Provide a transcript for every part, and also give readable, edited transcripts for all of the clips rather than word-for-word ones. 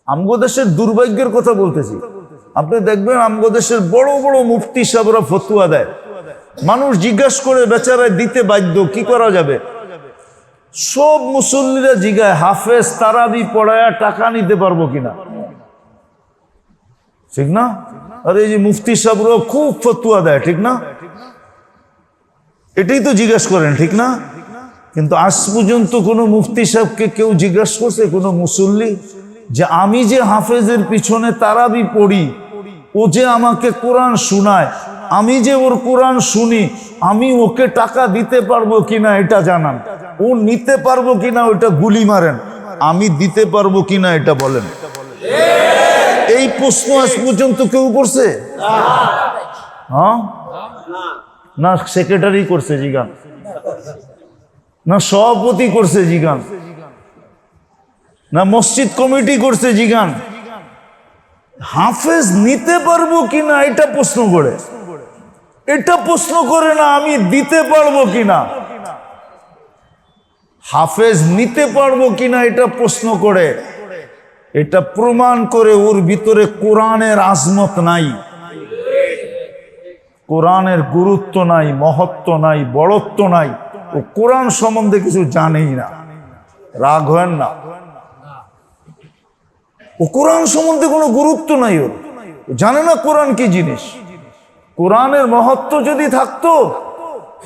আমগো দেশের দুর্ভাগ্যের কথা বলতেছি। আপনি দেখবেন আমগো দেশের বড় বড় মুফতি সাহেবরা ফতুয়া দেয়, মানুষ জিজ্ঞাসা করে বেচারায় দিতে বাধ্য, কি করা যাবে? সব মুসল্লিরা জিজ্ঞায় হাফেজ তারাবি পড়ায়া টাকা নিতে পারবো কিনা, ঠিক না? আর এই যে মুফতি সাহেবরা খুব ফতুয়া দেয়, ঠিক না? এটাই তো জিজ্ঞাসা করেন, ঠিক না? কিন্তু আজ পর্যন্ত কোনো মুফতি সাহেবকে কেউ জিজ্ঞাসা করছে, কোনো মুসল্লি, যে আমি যে হাফেজের পিছনে তারাবি পড়ি, ও যে আমাকে কোরআন শোনায়, আমি যে ওর কোরআন শুনি, আমি ওকে টাকা দিতে পারবো কিনা এটা জানান, ও নিতে পারবো কিনা ওটা গুলি মারেন, আমি দিতে পারবো কিনা এটা বলেন। এই প্রশ্ন আজ পর্যন্ত কেউ করছে? হ্যাঁ, না সেক্রেটারি করছে জিগান, না সভাপতি করছে জিগান, না মসজিদ কমিটি করছে জিগান। হাফেজ নিতে পারবো কিনা এটা প্রশ্ন করে, এটা প্রশ্ন করে না আমি দিতে পারবো কিনা। হাফেজ নিতে পারবো কিনা এটা প্রশ্ন করে, এটা প্রমাণ করে ওর ভিতরে কোরআনের আজমত নাই, কোরআনের গুরুত্ব নাই, মহত্ব নাই, বড়ত্ব নাই, ও কোরআন সম্বন্ধে কিছু জানেই না। রাগ হয় না, ও কোরআন সম্বন্ধে কোনো গুরুত্ব নাই, ওর জানে না কোরআন কি জিনিস। কোরআনের মহত্ব যদি থাকতো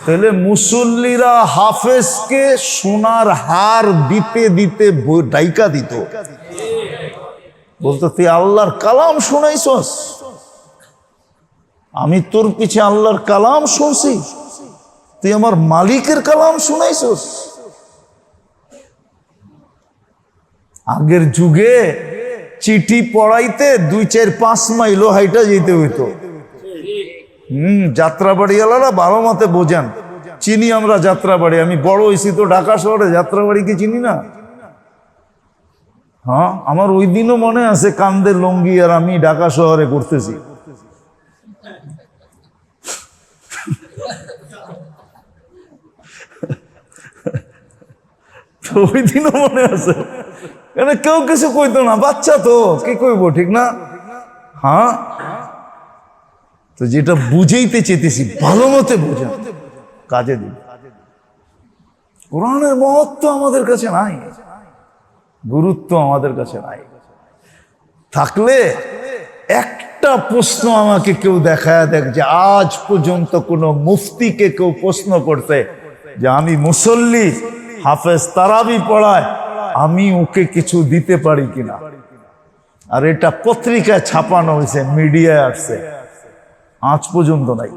তাহলে মুসল্লিরা হাফেজকে সোনার হার দিতে দিতে ডাইকা দিত, বলতো তুই আল্লাহর কালাম শোনাইছস, আমি তোর পিছে আল্লাহর কালাম শুনছি, তুই আমার মালিকের কালাম শুনাইছস। আগের যুগে চিঠি পড়াইতে 2-4-5 মাইল হাইটা যেতে হইতো। যাত্রাবাড়িওয়ালারা ভালো মতে বোঝেন, চিনি আমরা যাত্রাবাড়ি, আমি বড় হয়েছি তো ঢাকা শহরে, যাত্রাবাড়িকে চিনি না? হ্যাঁ, আমার ওই দিনও মনে আছে কান্দের লঙ্গি আর আমি ঢাকা শহরে করতেছি। তো ওই দিনও মনে আছে, কেন কেউ কিছু কইতো না, বাচ্চা তো কি কইবো, ঠিক না? হ্যাঁ, তো যেটা বুঝাইতে চেতেছি ভালো মতে বোঝেন, কাজে দিন। কোরআনের মহত্ব আমাদের কাছে নাই, গুরুত্ব আমাদের কাছে নাই। থাকলে একটা প্রশ্ন আমাকে কেউ দেখায় দেখ যে আজ পর্যন্ত কোন মুফতিকে কেউ প্রশ্ন করতে যে আমি মুসল্লি, হাফেজ তারাবি পড়ায়, আমি ওকে কিছু দিতে পারি কিনা। আর এটা পত্রিকায় ছাপানো হয়েছে, মিডিয়ায় আসছে, আজ পর্যন্ত নাই।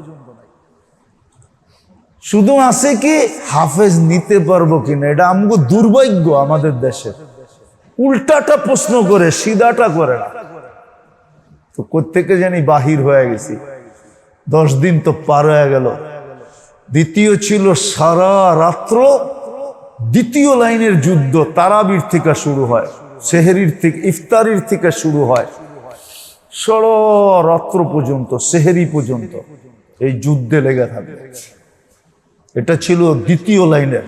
শুধু আছে কি হাফেজ নিতে পারবো কিনা, এটা আমগো দুর্ভাগ্য আমাদের দেশে। উল্টাটা প্রশ্ন করে, সিধাটা করে না। তো কোত্থেকে জানি বাহির হয়ে গেছি, 10 দিন তো পার হয়ে গেল। দ্বিতীয় ছিল সারা রাত্র, দ্বিতীয় লাইনের যুদ্ধ তারাবির থেকে শুরু হয়, সেহরির থেকে, ইফতারির থেকে শুরু হয়, সারা রাত্র পর্যন্ত, সেহরি পর্যন্ত এই যুদ্ধে লেগে থাকে। এটা ছিল দ্বিতীয় লাইনের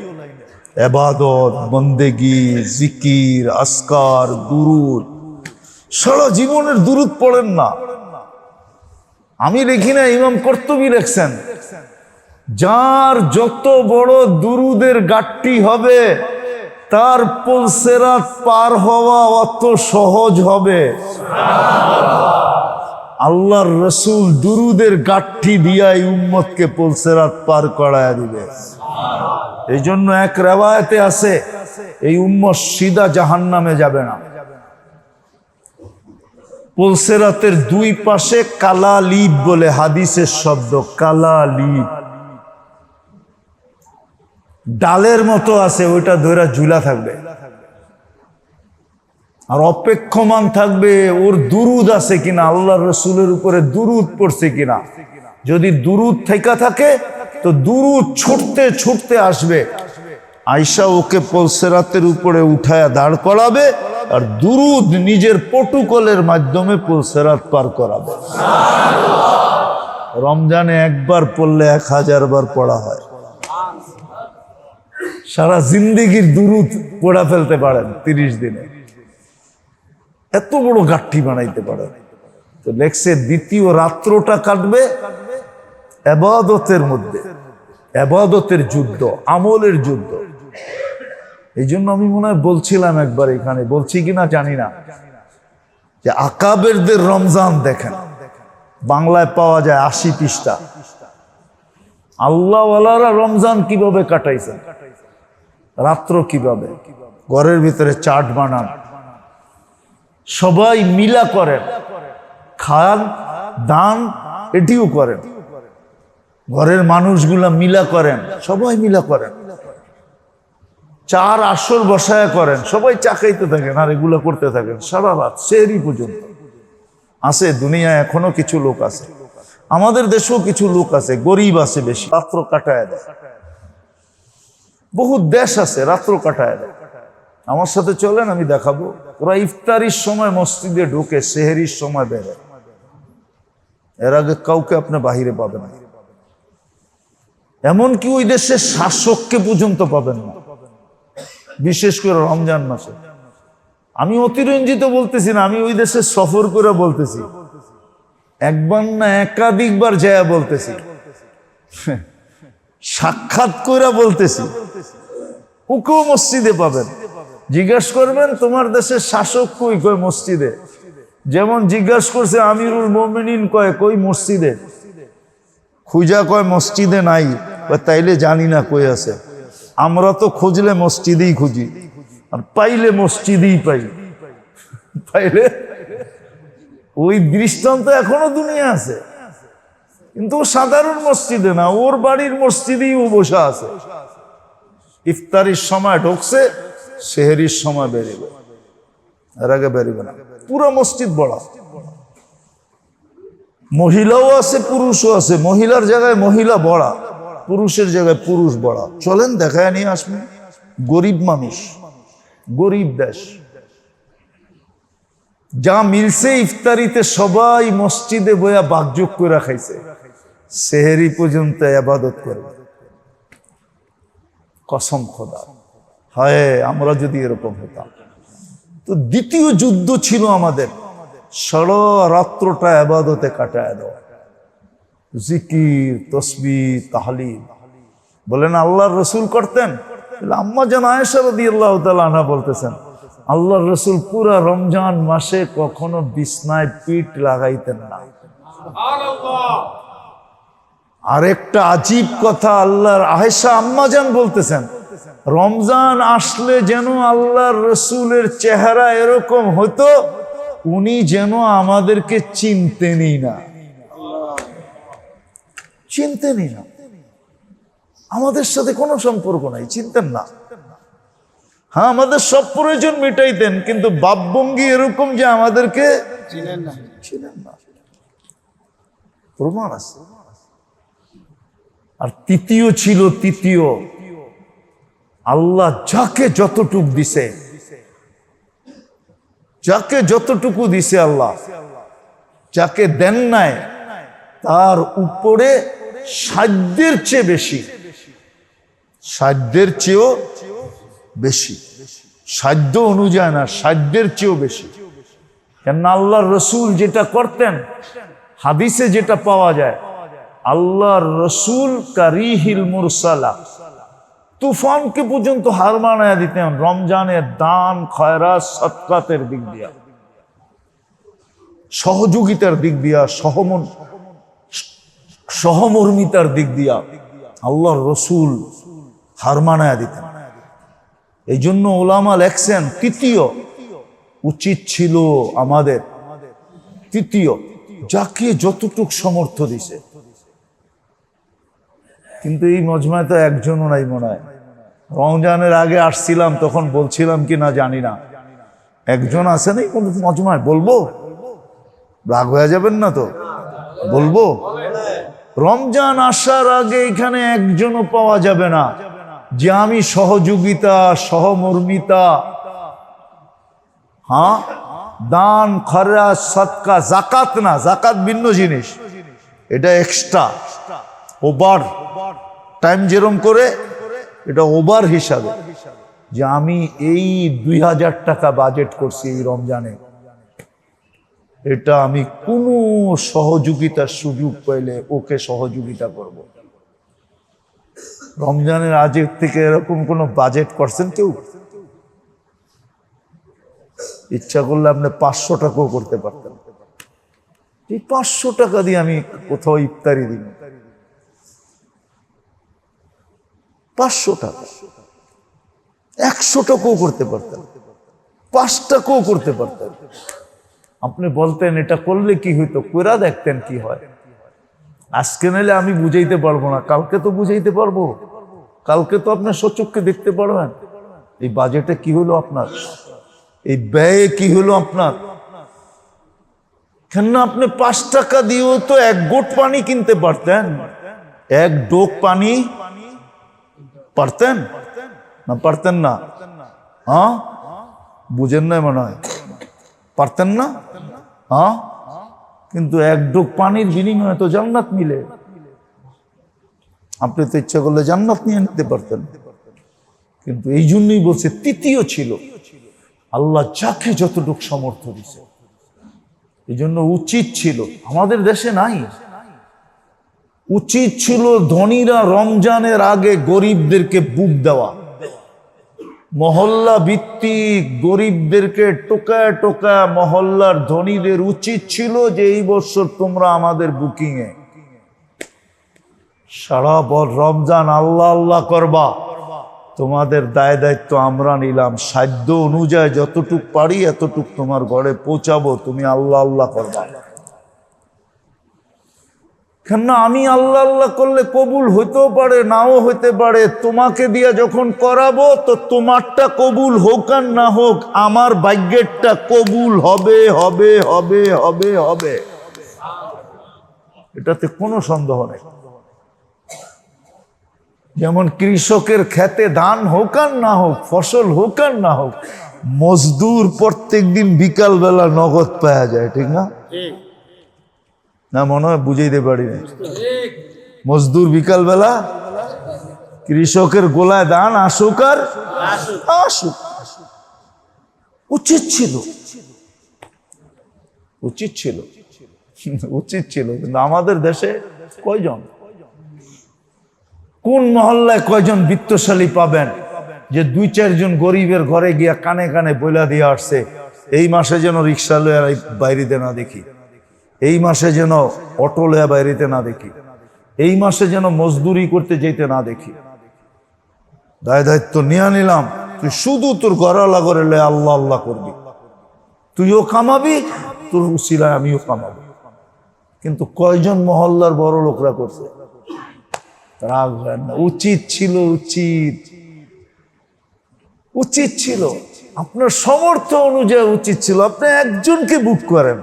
ইবাদত, বন্দেগি, জিকির, আসকার, দুরুদ। সারা জীবনের দুরুদ পড়েন না, আমি লিখি না, ইমাম কর্তুবী লিখছেন, যার যত বড় দুরুদের গাট্টি হবে তার পুলসেরাত পার হওয়া অত সহজ হবে। আল্লাহর রসুল দুরুদের গাঠি দিয়াই উম্মতকে পুলসেরাত পার করায়া দিবে। এই জন্য এক রেওয়ায়েতে আছে এই উম্মত সিধা জাহান্নামে যাবে না। পুলসেরাতের 2 পাশে কালা লিব বলে হাদিসের শব্দ, কালা লিব ডালের মতো আছে, ওইটা ধরে ঝুলা থাকবে আর অপেক্ষমান থাকবে ওর দুরুদ আছে কিনা, আল্লাহর রসুলের উপরে দুরুদ পড়ছে কিনা। যদি দুরুদ থেকে থাকে তো দুরুদ ছুটতে ছুটতে আসবে, আয়েশা ওকে পুলসেরাতের উপরে উঠায়া দাঁড় করাবে আর দুরুদ নিজের প্রটোকলের মাধ্যমে পুলসেরাত পার করাবে। রমজানে একবার পড়লে 1000 বার পড়া হয়। সারা জিন্দেগির দুরুদ পড়া ফেলতে পারেন 30 দিনে। এত বড় গাঠি বানাইতে পারে। তো লেখছে দ্বিতীয় রাত্রটা কাটবে ইবাদতের মধ্যে, ইবাদতের যুদ্ধ, আমলের যুদ্ধ। এই জন্য আমি মনে হয় বলছিলাম একবার, এখানে বলছি কিনা জানি না, যে আকাবেরদের রমজান দেখেন, বাংলায় পাওয়া যায় 80 পৃষ্ঠা। আল্লাহওয়ালারা রমজান কিভাবে কাটাইছেন, রাত্র কিভাবে, ঘরের ভিতরে চাট বানান, সবাই মিলা করেন, খান দান এটিও করেন, ঘরের মানুষগুলা মিলা করেন, সবাই মিলা করেন, 4 আসর বসায় করেন, সবাই চা খাইতে থাকেন আর এগুলো করতে থাকেন সারা রাত সেহরি পর্যন্ত। আছে দুনিয়ায় এখনো কিছু লোক আছে, আমাদের দেশেও কিছু লোক আছে, গরিব আছে বেশি, রাত্র কাটায় দেয়। বহু দেশ আছে রাত্র কাটায় দেয়। আমার সাথে চলেন, আমি দেখাবো। ওরা ইফতারির সময় মসজিদে ঢোকে, সেহরির সময় বেরোয়। এর আগে কাউকে আপনি বাহিরে পাবেন না, এমনকি ওই দেশের শাসককে পর্যন্ত পাবেন না, বিশেষ করে রমজান মাসে। আমি অতিরঞ্জিত বলতেছি না, আমি ওই দেশে সফর করে বলতেছি, একবার না একাধিকবার যায় বলতেছি, সাক্ষাৎ করে বলতেছি। ওকেও মসজিদে পাবেন, জিজ্ঞাসা করবেন তোমার দেশের শাসক কই, কই মসজিদে। যেমন জিজ্ঞাসা করছে আমিরুল মোমিনিন কয় কই মসজিদে, খুঁজা কয় মসজিদে নাই, তাইলে জানি না কই আছে। আমরা তো খুঁজলে মসজিদেই খুঁজি, আর পাইলে মসজিদেই পাই, পাইলে। ওই দৃষ্টান্ত এখনো দুনিয়া আছে, কিন্তু সাধারণ মসজিদে না, ওর বাড়ির মসজিদেই ও বসা আছে। ইফতারির সময় ঢুকছে, সেহরির সময় বেরিবে, এর আগে বেরিবে না। পুরো মসজিদ বড়, মহিলাও আছে পুরুষও আছে, মহিলার জায়গায় মহিলা বড়া, পুরুষের জায়গায় পুরুষ বড়া। চলেন দেখায় নিয়ে আসবেন। গরিব মানুষ, গরিব দেশ, যা মিলছে ইফতারিতে সবাই মসজিদে বইয়া বাকযোগ করে খাইছে, সেহরি পর্যন্ত ইবাদত করবে। কসম খোদা, হায় আমরা যদি এরকম হতাম। তো দ্বিতীয় যুদ্ধ ছিল আমাদের, সারা রাত্রটা ইবাদতে কাটায় দাও, জিকির তসবিহ তাহলিল। বলেন আল্লাহর রসুল করতেন? আম্মা জান আয়েশা রাদিয়াল্লাহু তাআলা আনহা বলতেছেন, আল্লাহর রসুল পুরা রমজান মাসে কখনো বিছনায় পিঠ লাগাইতেন না। আরেকটা আজীব কথা, আল্লাহর আয়েশা আম্মা জান বলতেছেন, রমজান আসলে যেন আল্লাহর রসুলের চেহারা এরকম হতো, উনি যেন আমাদেরকে চিনতেনই না, চিনতেনই না, আমাদের সাথে কোনো সম্পর্ক নাই, চিনতেন না। হ্যাঁ, আমাদের সব প্রয়োজন মেটাইতেন, কিন্তু ভাবভঙ্গি এরকম যে আমাদেরকে চিনেন না, চিনেন না, প্রমাণ আছে। আর তৃতীয় ছিল, তৃতীয় আল্লাহ যাকে যতটুকু দিছে, যাকে যতটুকু দিছে, আল্লাহ যাকে দেন নাই তার উপরে সাধ্যের চেয়ে বেশি, সাধ্যের চেয়েও বেশি, সাধ্য অনুযায়ী না, সাধ্যের চেয়েও বেশি। কেননা আল্লাহর রসুল যেটা করতেন, হাদিসে যেটা পাওয়া যায়, আল্লাহর রসুল কারিহিল মুরসালা, তুফানকে পর্যন্ত হার মানায় দিতেন রমজানের দান খয়রাত সদকাতের দিক দিয়া, সহযোগিতার দিক দিয়া, সহমর্মিতার দিক দিয়া আল্লাহর রসুল হার মানায় দিতেন। এই জন্য ওলামা লেখছেন, তৃতীয় উচিত ছিল আমাদের, তৃতীয় যাকে যতটুক সমর্থ দিছে। কিন্তু এই মজমায় তো একজনও নাই মনে হয়। রমজানের আগে আসছিলাম, তখন বলছিলাম কি না জানি না, একজন আছে নাই কোন মজমায়? বলবো, রাগ হয়ে যাবেন না তো? বলবো, রমজান আসার আগে এখানে একজনও পাওয়া যাবে না যে আমি সহযোগিতা, সহমর্মিতা, হ্যাঁ দান খয়রাত সদকা, যাকাত না, যাকাত ভিন্ন জিনিস, এটা এক্সট্রা ওভার টাইম যেরকম করে, এটা ওভার হিসাবে, যে আমি এই 2000 টাকা বাজেট করছি এই রমজানে, এটা আমি কোনো সহযোগিতার সুযোগ পাইলে ওকে সহযোগিতা করব। রমজানের আগের থেকে এরকম কোনো বাজেট করছেন কেউ? ইচ্ছা করলে আপনি 500 টাকাও করতে পারতেন। এই 500 টাকা দিয়ে আমি কোথাও ইফতারি দিব, 500 টাকা, 100 টাকাও করতে পারতেন, 5 টাকাও করতে পারতেন। আপনি বলতেন এটা করলে কি হইতো, কইরা দেখতেন কি হয়। আজকে নাইলে আমি বুঝাইতে পারবো না, কালকে তো বুঝাইতে পারবো, কালকে তো আপনার সচক্ষে দেখতে পারবেন এই বাজেটে কি হলো আপনার, এই ব্যয়ে কি হলো আপনার। কেন আপনি 5 টাকা দিয়েও তো 1 গোট পানি কিনতে পারতেন, 1 ডোক পানি পারতেন না? পারতেন না? হ্যাঁ, বুঝেন না মনে হয়, পারতেন না? হ্যাঁ, কিন্তু 1 ডোক পানির বিনিময়ে তো জান্নাত মিলে। আপনি তো ইচ্ছা করলে জান্নাত নিয়ে নিতে পারতেন, কিন্তু এই জন্যই বলছে তৃতীয় ছিল। আল্লাহ যাকে যতটুক সামর্থ্য দিছে, এই জন্য উচিত ছিল, আমাদের দেশে নাই, উচিত ছিল ধনীরা রমজানের আগে গরিবদেরকে বুক দেওয়া, মহল্লা ভিত্তিক গরিবদেরকে টোকায় টোকায় মহল্লার ধনীদের উচিত ছিল যে এই বছর তোমরা আমাদের বুকিং এ সারা বছর রমজান আল্লাহ আল্লাহ করবা, তোমাদের দায় দায়িত্ব আমরা নিলাম, সাধ্য অনুযায়ী যতটুক পারি এতটুক তোমার ঘরে পৌঁছাবো, তুমি আল্লাহ আল্লাহ করবা। কেন আমি আল্লাহ আল্লাহ করলে কবুল হইতেও পারে নাও হইতে পারে, তোমাকে দিয়া যখন করাবো তো তোমারটা কবুল হোক আর না হোক আমার ভাগ্যেরটা কবুল হবে হবে হবে হবে হবে, এটাতে কোনো সন্দেহ নেই। যেমন কৃষকের খেতে ধান হোক আর না হোক, ফসল হোক আর না হোক, মজদুর প্রত্যেক দিন বিকাল বেলা নগদ পাওয়া যায়, ঠিক না? না মনে হয় বুঝাইতে পারি না। মজদুর বিকাল বেলা, কৃষকের গোলায় ধান আসুক আর আসুক। উচিত ছিল, উচিত ছিল, উচিত ছিল, কিন্তু আমাদের দেশে কয়জন, কোন মহল্লায় কয়জন বিত্তশালী পাবেন যে 2-4 জন গরিবের ঘরে গিয়া কানে কানে বইলা দিয়ে আসছে এই মাসে যেন রিক্সা লইয়া বাইরেতে না দেখি, এই মাসে যেন অটো লইয়া বাইরেতে না দেখি, এই মাসে যেন মজদুরি করতে যেতে না দেখি। দায় দায়িত্ব নিয়ে নিলাম, তুই শুধু তোর ঘরওয়ালা করে লয়ে আল্লাহ আল্লাহ করবি, তুইও কামাবি, তোর উসিলায় আমিও কামাবো। কিন্তু কয়জন মহল্লার বড় লোকরা করছে? রাগ হয় না? উচিত ছিল, উচিত উচিত ছিল, আপনার সামর্থ্য অনুযায়ী উচিত ছিল আপনি একজনকে বুক করেন,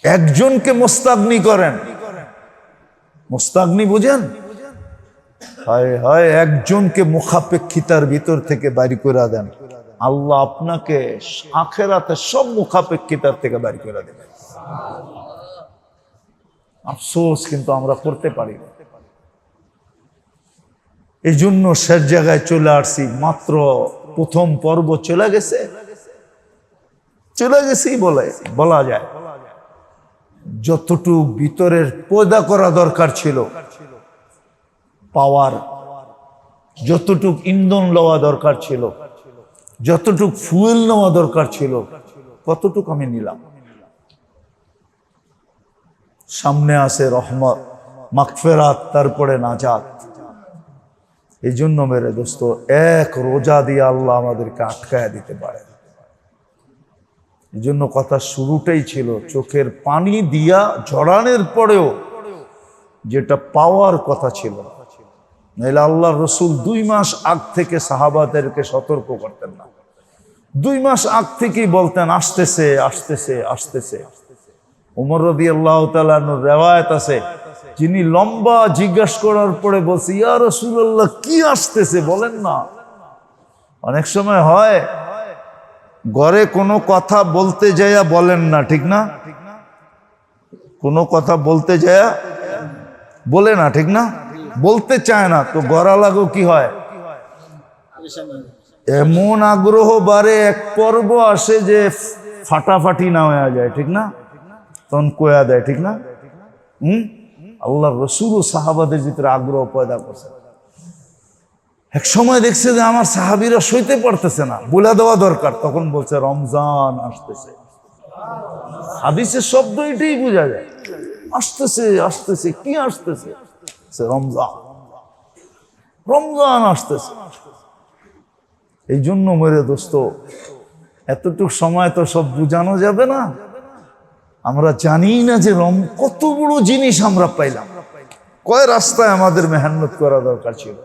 একজনকে মোস্তাগনি করেন। মোস্তাগনি বুঝেন? হয় হয় একজনকে মুখাপেক্ষিতার ভিতর থেকে বাইর করে দেন, আল্লাহ আপনাকে আখেরাতে সব মুখাপেক্ষিতার থেকে বাইর করে দেবেন। আফসোস কিন্তু আমরা করতে পারি না। এই জন্য শেষ জায়গায় চলে আসছি, মাত্র প্রথম পর্ব চলে গেছে, চলে গেছেই বলা যায়। যতটুকু ভিতরের পয়দা করা দরকার ছিল পাওয়ার, যতটুক ইন্ধন লওয়া দরকার ছিল, যতটুক ফুয়েল নেওয়া দরকার ছিল, কতটুক আমি নিলাম। সামনে আছে রহমত, মাগফিরাত, তারপরে নাজাত। এই জন্য মেরে দোস্ত, এক রোজা দিয়ে আল্লাহ আমাদেরকে আটকায় দিতে পারে। এই জন্য কথা শুরুটাই ছিল চোখের পানি দিয়া ঝরানোর পরেও যেটা পাওয়ার কথা ছিল, নাহলে আল্লাহ রসুল 2 মাস আগ থেকে সাহাবাদেরকে সতর্ক করতেন না। 2 মাস আগ থেকেই বলতেন আসতেছে আসতেছে আসতেছে। ওমর রাদিয়াল্লাহু তাআলা আনহু রিওয়ায়াত আছে, যিনি লম্বা জিজ্ঞাসা করার পরে বলছে ইয়া রাসূলুল্লাহ কি আসতেছে বলেন না। অনেক সময় হয় ঘরে কোনো কথা বলতে যাইয়া বলেন না, ঠিক না? কোনো কথা বলতে যাইয়া বলে না, ঠিক না? বলতে চায় না, তো গড়া লাগো কি হয়, এমন আগ্রহ বাড়ে, এক পর্ব আসে যে ফাটাফাটি না হয়ে যায়, ঠিক না? তখন কয়া দেয়, ঠিক না? আল্লাহ রসুল ও সাহাবাদের ভিতরে আগ্রহ পয়দা করছে। এক সময় দেখছে যে আমার সাহাবীরা সইতে পারতেছে না, বলে দেওয়া দরকার, তখন বলছে রমজান আসতেছে। হাদিসের শব্দ এটাই বোঝা যায়, আসতেছে আসতেছে। কি আসতেছে? রমজান, রমজান আসতেছে। এই জন্য মেরে দোস্ত, এতটুক সময় তো সব বুঝানো যাবে না। আমরা জানি না যে কত বড় জিনিস আমরা পাইলাম, কয় রাস্তায় আমাদের মেহনত করা দরকার ছিল।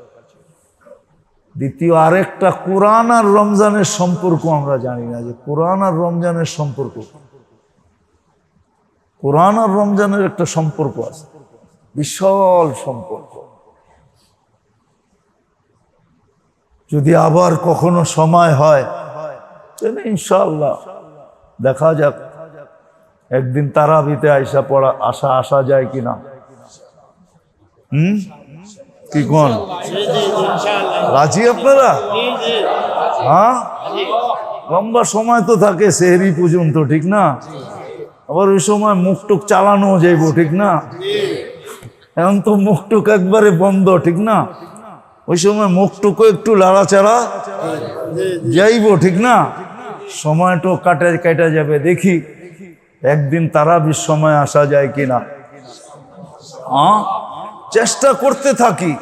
দ্বিতীয় আরেকটা, কোরআন আর রমজানের সম্পর্ক আমরা জানি না, যে কোরআন আর রমজানের সম্পর্ক। কোরআন আর রমজানের একটা সম্পর্ক আছে, বিশাল সম্পর্ক। যদি আবার কখনো সময় হয় তাহলে ইনশাআল্লাহ দেখা যাক, একদিন তারাবিতে আইসা পড়া আসা যায় কিনা। কি কোন রাজি আপনারা? হ্যাঁ, লম্বা সময় তো থাকে সেহরি পর্যন্ত, ঠিক না? আবার ওই সময় মুখ টুক চালানো যাইব, ঠিক না? এখন তো মুখ টুক একবারে বন্ধ, ঠিক না? ওই সময় মুখ টুকু একটু লাড়াচাড়া যাইব, ঠিক না? সময়টা কাটা যাবে। দেখি একদিন তারাবির সময় আসা যায় কিনা। চেষ্টা করতে থাকি।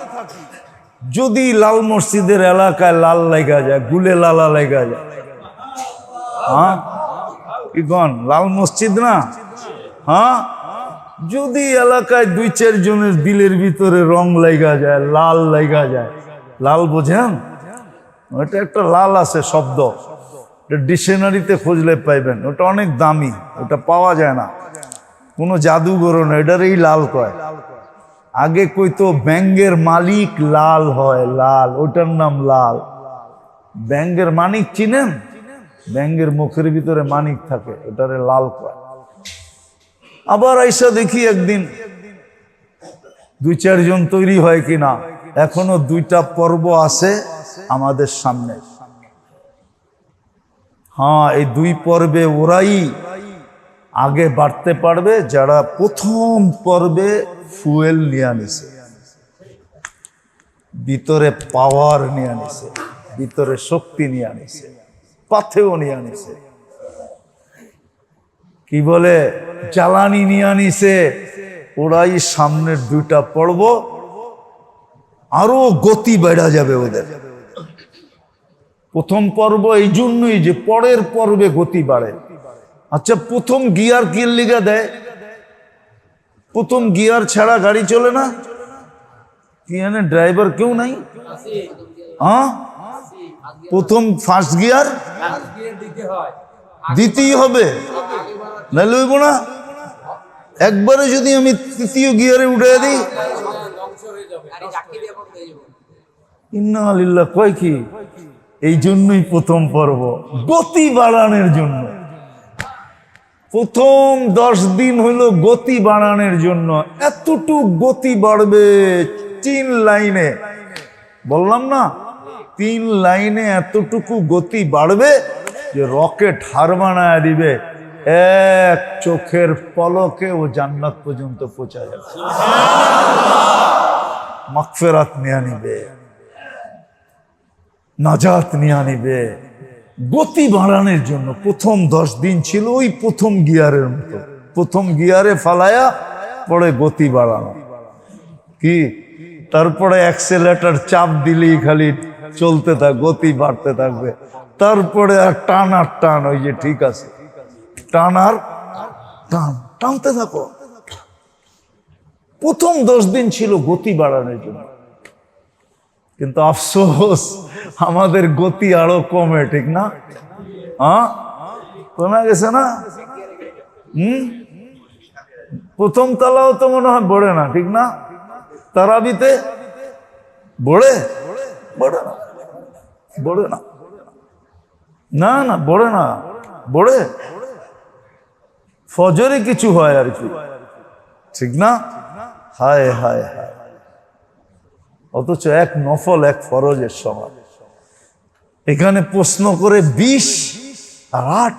যদি লাল মসজিদের এলাকায় লাল লেগা যায়, গুলে লালা লেগা যায়, কি কন? লাল মসজিদ না? যদি এলাকায় 2-4 জনের দিলের ভিতরে রং লেগা যায়, লাল লেগা যায়, লাল বোঝেন? ওটা একটা লাল আছে শব্দ, ডিকশনারিতে খুঁজলে পাইবেন। ওটা অনেক দামি, ওটা পাওয়া যায় না, কোনো জাদুঘর না, এটারই লাল কয়। আগে কইতো ব্যাঙ্গের মালিক লাল হয়, লাল, ওটার নাম লাল। ব্যাঙ্গের মানিক চিনেন? ব্যাঙ্গের মুখের ভিতরে মানিক থাকে, ওটারে লাল কয়। আবার আইসা দেখি একদিন 2-4 জন তৈরি হয় কিনা। এখনো 2টা পর্ব আছে আমাদের সামনে। এই 2 পর্বে ওরাই আগে বাড়তে পারবে যারা প্রথম পর্বে ফুয়েল নিয়ে আনিছে, ভিতরে পাওয়ার নিয়ে আনিছে, ভিতরে শক্তি নিয়ে আনিছে, পাথেও নিয়ে আনিছে, কি বলে জ্বালানি নিয়ে আনিছে। ওরাই সামনের 2টা পর্ব আরো গতি বেড়া যাবে ওদের। প্রথম পর্ব এই জন্যই যে পরের পর্বে গতি বাড়ে। আচ্ছা, প্রথম গিয়ার কি লিগা দেয়? প্রথম গিয়ার ছাড়া গাড়ি চলে না? কি জানে ড্রাইভার কেউ নাই? প্রথম ফার্স্ট গিয়ার দিতেই হবে, না লইব না। একবারে যদি আমি 3য় গিয়ারে উঠে দিই, ইন্না লিল্লাহ কয় কি? এই জন্যই প্রথম পর্ব গতি বাড়ানোর জন্য। প্রথম 10 দিন হলো গতি বাড়ানোর জন্য। এতটুক গতি বাড়বে 3 লাইনে, বললাম না 3 লাইনে এতটুকু গতি বাড়বে যে রকেট হার বানায় দিবে। এক চোখের পলকে ও জান্নাত পর্যন্ত পৌঁছা যাবে, মাগফিরাত নিয়ে নিবে, নাজাত নিয়ে নিবে। গতি বাড়ানোর জন্য প্রথম 10 দিন ছিল ওই প্রথম গিয়ারের মতো, প্রথম গিয়ারে ফালায়া পরে গতি বাড়ানো। কি তারপরে অ্যাক্সেলেটর চাপ দিলেই খালি চলতে থাক, গতি বাড়তে থাকবে। তারপরে আর টান আর টান, ওই যে ঠিক আছে, টান আর টান, টানতে থাকো। প্রথম 10 দিন ছিল গতি বাড়ানোর জন্য, কিন্তু আফসোস আমাদের গতি আরো কমে, ঠিক না? কমে গেছে না? প্রথম তালাও তো মনে হয় বড়ে না, ঠিক না? তারাবিতে বড়ে বড়ে না, বড়ে না, না না বড়ে না, বড়ে ফজরে কিছু হয় আর কি, ঠিক না? হায় হায় হায়, অথচ এক নফল এক ফরজের সমান। এখানে প্রশ্ন করে 20 আর 8।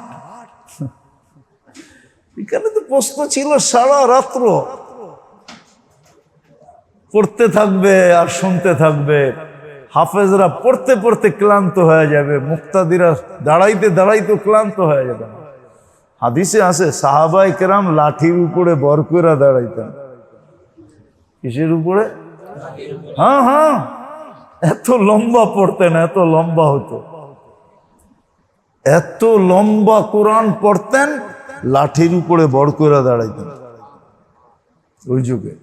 এখানে তো প্রশ্ন ছিল সারা রাত্র পড়তে থাকবে আর শুনতে থাকবে। হাফেজরা পড়তে পড়তে ক্লান্ত হয়ে যাবে, মুক্তাদিরা দাঁড়াইতে দাঁড়াইতে ক্লান্ত হয়ে যাবে। হাদিসে আছে সাহাবায়ে কেরাম লাঠির উপরে বর কইরা দাঁড়াইতেন। কিসের উপরে? হ্যাঁ হ্যাঁ, এত লম্বা পড়তেন, এত লম্বা হতো, এত লম্বা কোরআন পড়তেন, লাঠির উপরে বর কইরা দাঁড়াইতেন ওই যুগে।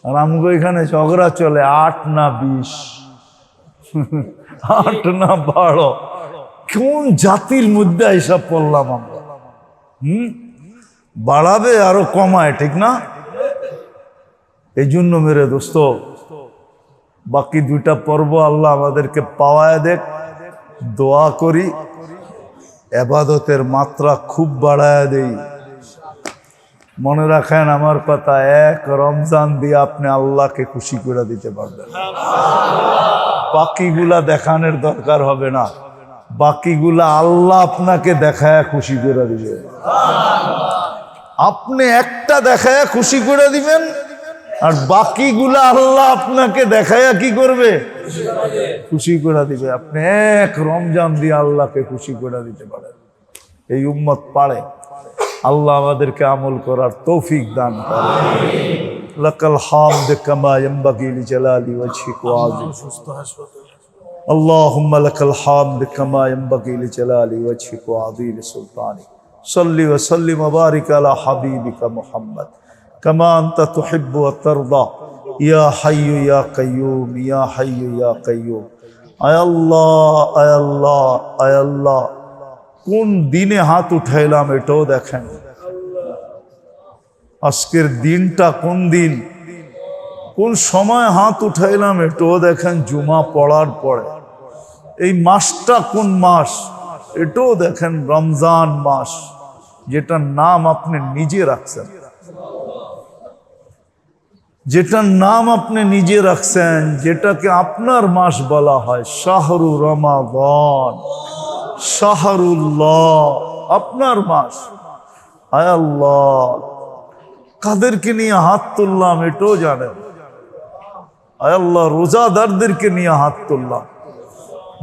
আর আমগো এখানে ঝগড়া চলে 8 না 20, 8 না 12। কোন জাতির মধ্যে এসব পড়লাম আমরা? বাড়াবে আরো কমায়, ঠিক না? এই জন্য মেরে দোস্ত, বাকি 2টা পর্ব আল্লাহ আমাদেরকে পাওয়ায় দেখ। দোয়া করি ইবাদতের মাত্রা খুব বাড়ায় দেই। মনে রাখেন আমার কথা, 1 রমজান দিয়ে আপনি আল্লাহকে খুশি করে দিতে পারবেন। বাকিগুলা দেখানোর দরকার হবে না, বাকিগুলা আল্লাহ আপনাকে দেখায় খুশি করে দিবে। আপনি একটা দেখায় খুশি করে দিবেন, আর বাকিগুলা আল্লাহ আপনাকে দেখায় কি করবে? খুশি করে দিবে। আপনি 1 রমজান দিয়ে আল্লাহকে খুশি করে দিতে পারেন। এই উম্মত পারে। আল্লাহ আমাদেরকে আমল করার তৌফিক দান করেন। লাকাল হামদ কামা ইয়ানবাগি লিজালালি ওয়াজহিকা ওয়া আযীমি। আল্লাহুম্মা লাকাল হামদ কামা ইয়ানবাগি লিজালালি ওয়াজহিকা ওয়া আযীমি সুলতানিক। সাল্লি ওয়া সাল্লিম ওয়া বারিক আলা হাবিবিকা মুহাম্মদ কামা আনতা তুহিব্বু ওয়া তারদা ইয়া হাইয়্যু ইয়া কাইয়্যুম ইয়া হাইয়্যু ইয়া কাইয়্যুম। আয় আল্লাহ, আয় আল্লাহ, আয় আল্লাহ, কোন দিনে হাত উঠাইলাম এটাও দেখেন। আজকের দিনটা কোন দিন, কোন সময় হাত উঠাইলাম এটাও দেখেন। জুমা পড়ার পরে। এই মাসটা কোন মাস এটাও দেখেন। রমজান মাস, যেটার নাম আপনি নিজে রাখছেন, যেটার নাম আপনি নিজে রাখছেন, যেটাকে আপনার মাস বলা হয়, শাহরু রমাদান, শাহরুল্লাহ, আপনার মাস। আয় আল্লাহ, কাদেরকে নিয়ে হাত তুললাম এটাও জানেন। আয় আল্লাহ, রোজাদারদেরকে নিয়ে হাত তুললাম।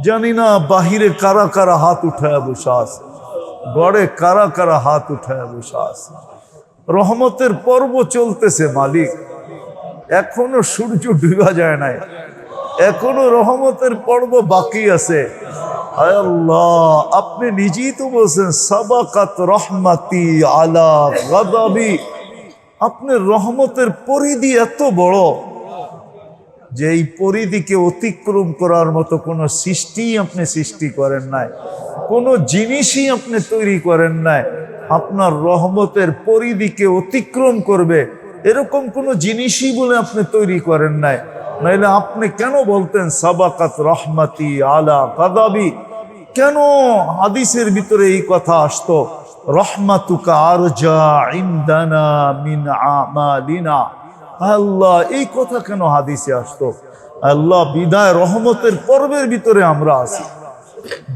জানি না বাহিরে কারা কারা হাত উঠায় বসে আছে, ঘরে কারা কারা হাত উঠায় বসে আছে। রহমতের পর্ব চলতেছে মালিক, এখনো সূর্য ডুবা যায় নাই, এখনো রহমতের পর্ব বাকি আছে। আয় আল্লাহ, আপনি নিজেই তো বলছেন সাবাকাত রহমাতি আলা গাদাবি। আপনার রহমতের পরিধি এত বড় যে এই পরিধিকে অতিক্রম করার মতো কোনো সৃষ্টি আপনি সৃষ্টি করেন নাই, কোনো জিনিসই আপনি তৈরি করেন নাই। আপনার রহমতের পরিধিকে অতিক্রম করবে এরকম কোনো জিনিসই বলে আপনি তৈরি করেন নাই। নাইলে আপনি কেন বলতেন সাবাকাত রহমাতি আলা গাদাবি? কেন হাদিসের ভিতরে এই কথা আসতো, রহমাতুকা আরজা ইনদানা মিন আমালিনা? আল্লাহ, এই কথা কেন হাদিসে আসতো? আল্লাহ, বিদায় রহমতের পর্বের ভিতরে আমরা আছি।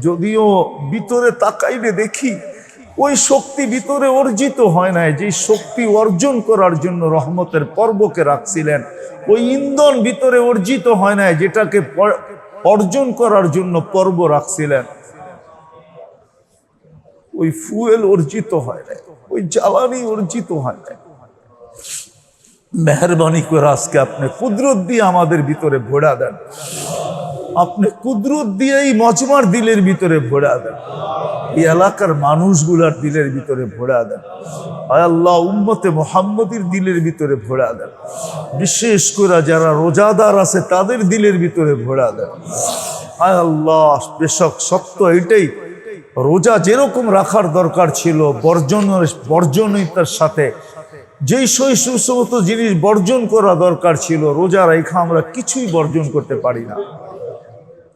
যদিও ভিতরে তাকাইলে দেখি ওই শক্তি ভিতরে অর্জিত হয় নাই, যে শক্তি অর্জন করার জন্য রহমতের পর্বকে রাখছিলেন। ওই ইন্ধন ভিতরে অর্জিত হয় নাই, যেটাকে অর্জন করার জন্য পর্ব রাখছিলেন। ওই ফুয়েল অর্জিত হয় নাই, ওই জ্বালানি অর্জিত হয় নাই। মেহরবানি করে আজকে আপনি কুদরত দিয়ে আমাদের ভিতরে ভরা দেন। আপনি কুদরত দিয়ে এই মজমার দিলের ভিতরে ভরা দেন, এই এলাকার মানুষগুলার দিলের ভিতরে ভরা দেন। আয় আল্লাহ, উম্মতে মুহাম্মদীর দিলের ভিতরে ভরা দেন। বিশেষ করে যারা রোজাদার আছে তাদের দিলের ভিতরে ভরা দেন। আয় আল্লাহ, বেশক সত্য এটাই, রোজা যেরকম রাখার দরকার ছিল বর্জনীয়তার সাথে, যেই সমস্ত জিনিস বর্জন করা দরকার ছিল, রোজা রেখা আমরা কিছুই বর্জন করতে পারি না।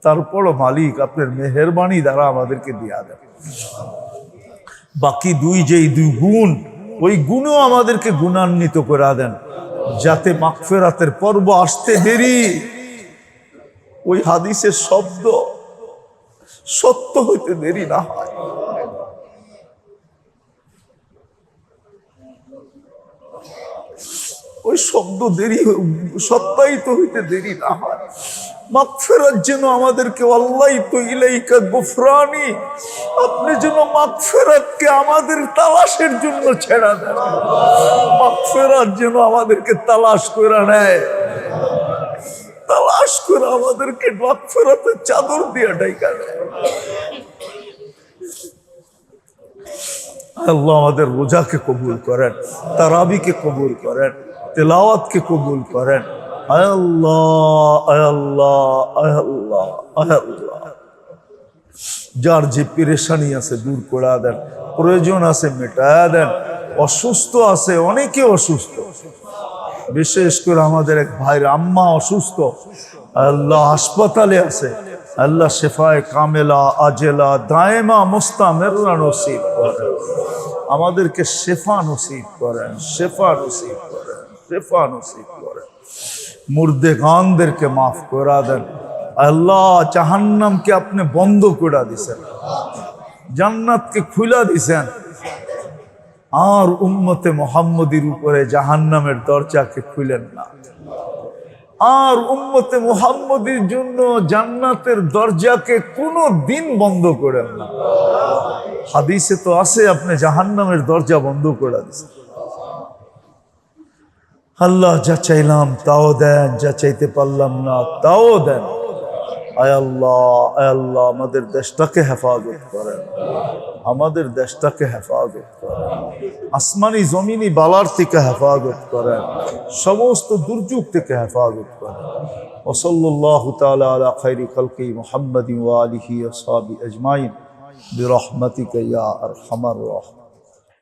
তারপরও মালিক আপনার মেহেরবানি দ্বারা আমাদেরকে দিয়া দেন। বাকি যেই দুই গুণ, ওই গুণও আমাদেরকে গুণান্বিত করে দেন, যাতে মাগফিরাতের পর্ব আসতে দেরি ওই হাদিসের শব্দ সত্য হইতে দেরি না হয়। ওই শব্দ দেরি সত্যায়িত হইতে দেরি না হয়। মাগফিরাত যেন আমাদেরকে আল্লাহ তো ইলাইকা গুফরানি, আপনি যেন মাগফিরাতকে আমাদের তালাশের জন্য ছেড়া দেন। মাগফিরাত যেন আমাদেরকে তালাশ করে নেয়, তালাশ করে আমাদেরকে মাগফিরাতের চাদর দিয়ে ঢাকা দেয়। আল্লাহ আমাদের রোজাকে কবুল করেন, তারাবিকে কবুল করেন, তেলাওয়াতকে কবুল করেন। আয় আল্লাহ, আয় আল্লাহ, আয় আল্লাহ, আয় আল্লাহ। যার যে পেরেশানি আছে দূর করে দেন, প্রয়োজন আছে মেটায়া দেন। অসুস্থ আছে, অনেকে অসুস্থ, বিশেষ করে আমাদের এক ভাইয়ের আম্মা অসুস্থ, আল্লাহ হাসপাতালে আছে। আল্লাহ শেফায়ে কামেলা আজেলা দায়েমা মুস্তামেররা নসিব করেন, আমাদেরকে শেফা নসিব করেন, শেফা নসিব করেন, শেফা নসিব করেন। মুর্দে গানদেরকে মাফ করে দেন। আল্লাহ জাহান্নামকে আপনি বন্ধ করে দিছেন, জান্নাতকে খুলা দিছেন, আর উম্মতে মুহাম্মদীর উপরে জাহান্নামের দরজাকে খুলেন না। আর উম্মতে মুহাম্মদীর জন্য জান্নাতের দরজাকে কোনো দিন বন্ধ করেন না। হাদিসে তো আছে আপনি জাহান্নামের দরজা বন্ধ করে দিয়েছেন। আল্লাহ যা চাইলাম তাও দেন, যা চাইতে পারলাম না তাও দেন। আয় আল্লাহ, আয় আল্লাহ আমাদের দেশটাকে হেফাজত করেন, আমাদের দেশটাকে হেফাজত করেন, আসমানি জমিনি বালার থেকে হেফাজত করেন, সমস্ত দুর্যোগ থেকে হেফাজত করেন। ওয়াসাল্লাল্লাহু তাআলা আলা খায়রি খালকি মুহাম্মাদিন ওয়া আলিহি ওয়া সাহবিহি আজমাইন বিরহমাতিকা ইয়া আরহামার রাহিমিন।